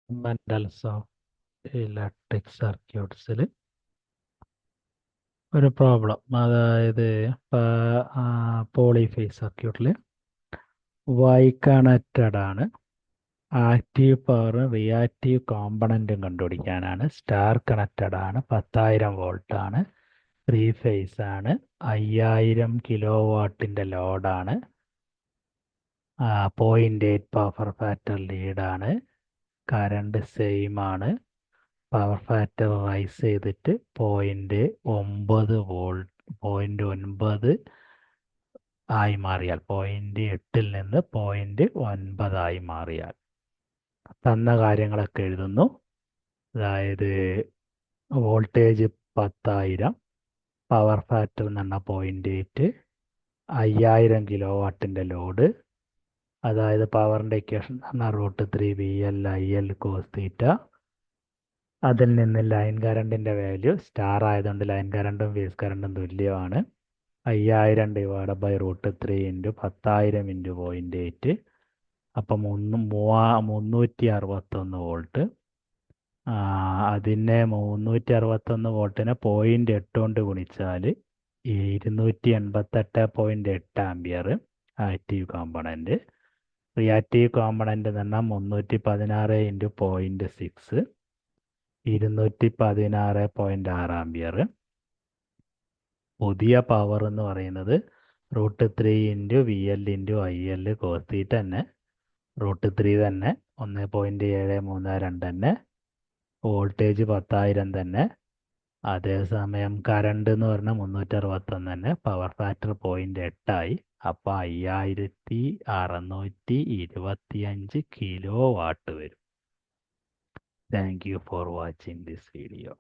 Fundamentals of electric സർക്യൂട്ട്സിൽ ഒരു problem, അതായത് polyphase സർക്യൂട്ടിൽ വൈ കണക്റ്റഡ് ആണ്. ആക്റ്റീവ് പവറും റിയാക്റ്റീവ് കോമ്പണൻറ്റും കണ്ടുപിടിക്കാനാണ്. സ്റ്റാർ കണക്റ്റഡ് ആണ്, 10,000 വോൾട്ട് ആണ്, ത്രീ ഫേസ് ആണ്, 5000 കിലോ വാട്ടിൻ്റെ ലോഡാണ്, 0.8 പവർ ഫാക്ടർ ലീഡാണ്, കറണ്ട് സെയിം ആണ്. പവർ ഫാക്ടർ റൈസ് ചെയ്തിട്ട് 0.9 വോൾട്ട് 0.9 ആയി മാറിയാൽ 0.8 നിന്ന് 0.9 ആയി മാറിയാൽ തന്ന കാര്യങ്ങളൊക്കെ എഴുതുന്നു. അതായത് വോൾട്ടേജ് 10,000, പവർ ഫാക്ടർ എന്ന് പറഞ്ഞാൽ 0.8, 5000 കിലോ വാട്ടിൻ്റെ ലോഡ്, അതായത് പവറിൻ്റെ ഇക്വേഷൻ എന്ന് പറഞ്ഞാൽ √3 VL IL cos തീറ്റ. അതിൽ നിന്ന് ലൈൻ കറണ്ടിൻ്റെ വാല്യൂ, സ്റ്റാർ ആയതുകൊണ്ട് ലൈൻ കറണ്ടും ഫേസ് കറണ്ടും തുല്യമാണ്. 5000 ഡിവൈഡ് ബൈ √3 ഇൻറ്റു 10,000 ഇൻറ്റു 0.8, അപ്പം 361 വോൾട്ട്. അതിനെ 361 വോൾട്ടിനെ 0.8 കൊണ്ട് ഗുണിച്ചാൽ 288.8 ampere active component. Reactive component എന്ന് പറഞ്ഞാൽ 316 ഇൻറ്റു 0.6, 216.6 ആംബിയർ. പുതിയ പവർ എന്ന് പറയുന്നത് √3 into VL into IL cos തീറ്റ തന്നെ, √3 തന്നെ, 1.732 തന്നെ, വോൾട്ടേജ് 10,000 തന്നെ, അതേസമയം കറണ്ട് എന്ന് പറഞ്ഞാൽ 361 തന്നെ, പവർ ഫാക്ടർ 0.8 ആയി. അപ്പോൾ 5625 കിലോ വാട്ട് വരും. Thank you for watching this video.